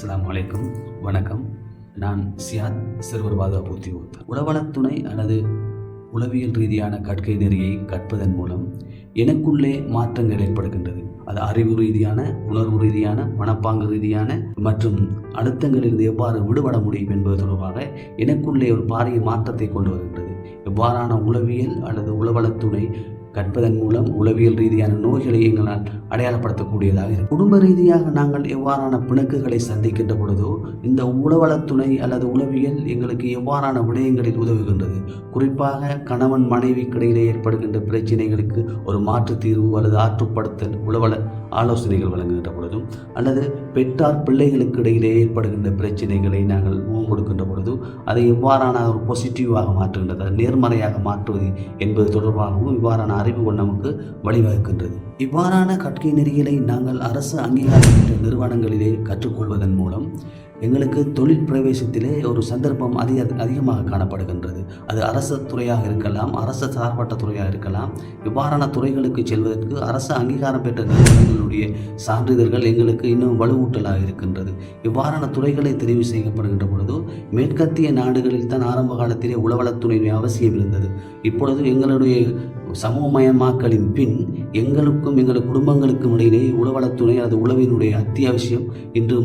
அஸ்ஸலாமு அலைக்கும். வணக்கம். நான் சியாத், சிறுவர் பாதுகாப்பு உத்தியோகத்தர். உளவளத்துணை அல்லது உளவியல் ரீதியான கற்கை நெறியை கற்பதன் மூலம் எனக்குள்ளே மாற்றங்கள் ஏற்படுகின்றது. அது அறிவு ரீதியான, உணர்வு ரீதியான, மனப்பாங்கு ரீதியான மற்றும் அழுத்தங்களிலிருந்து எவ்வாறு விடுபட முடியும் என்பது தொடர்பாக எனக்குள்ளே ஒரு பாரிய மாற்றத்தை கொண்டு வருகின்றது. எவ்வாறான உளவியல் அல்லது உளவளத்துணை கற்பதன் மூலம் உளவியல் ரீதியான நோய்களை எங்களால் அடையாளப்படுத்தக்கூடியதாக இருக்கும். குடும்ப ரீதியாக நாங்கள் எவ்வாறான பிணக்குகளை சந்திக்கின்ற பொழுதோ இந்த உளவளத்துணை அல்லது உளவியல் எங்களுக்கு எவ்வாறான விடயங்களில் உதவுகின்றது. குறிப்பாக கணவன் மனைவிக்கிடையிலே ஏற்படுகின்ற பிரச்சனைகளுக்கு ஒரு மாற்று தீர்வு அல்லது ஆற்றுப்படுத்தல் உளவள ஆலோசனைகள் வழங்குகின்ற பொழுதும், அல்லது பெற்றார் பிள்ளைகளுக்கு இடையிலே ஏற்படுகின்ற பிரச்சனைகளை நாங்கள் முகம் கொடுக்கின்ற பொழுது அதை எவ்வாறான ஒரு பாசிட்டிவாக மாற்றுகின்றது, அதை நேர்மறையாக மாற்றுவது என்பது தொடர்பாகவும் இவ்வாறான அறிவுகள் நமக்கு வழிவகுக்கின்றது. இவ்வாறான கற்கை நெறிகளை நாங்கள் அரசு அங்கீகாரம் பெற்ற நிறுவனங்களிலே கற்றுக்கொள்வதன் மூலம் எங்களுக்கு தொழில் பிரவேசத்திலே ஒரு சந்தர்ப்பம் அதிகமாக காணப்படுகின்றது. அது அரசு துறையாக இருக்கலாம், அரசு சார்பற்ற துறையாக இருக்கலாம். இவ்வாறான துறைகளுக்கு செல்வதற்கு அரசு அங்கீகாரம் பெற்ற நிறுவனங்களுடைய சான்றிதழ்கள் எங்களுக்கு இன்னும் வலுவூட்டலாக இருக்கின்றது. இவ்வாறான துறைகளை தெரிவு செய்யப்படுகின்ற பொழுது மேற்கத்திய நாடுகளில் தான் ஆரம்ப காலத்திலே உளவளத்துறையின் அவசியம் இருந்தது. இப்பொழுது எங்களுடைய சமூகமயமாக்கலின் பின் எங்களுக்கும் எங்கள் குடும்பங்களுக்கும் இடையிலே உளவளத்துறை அல்லது உளவினுடைய அத்தியாவசியம் இன்று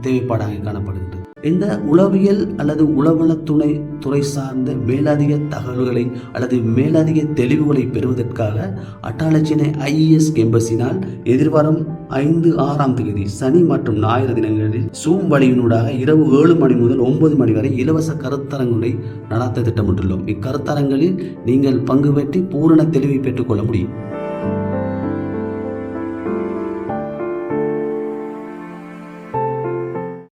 தேவைப்பாடாக காணப்படுகின்றது. இந்த உளவியல் அல்லது உளவளத்துணை துறை சார்ந்த மேலதிக தகவல்களை அல்லது மேலதிக தெளிவுகளை பெறுவதற்காக அட்டாளச்சினை IES கேம்பஸினால் எதிர்வரும் 5-6ஆம் தேதி சனி மற்றும் ஞாயிறு தினங்களில் சூம் வழியினூடாக இரவு 7 மணி முதல் 9 மணி வரை இலவச கருத்தரங்குகளை நடத்த திட்டமிட்டுள்ளோம். இக்கருத்தரங்களில் நீங்கள் பங்கு பெற்றி பூரண தெளிவை பெற்றுக்கொள்ள முடியும்.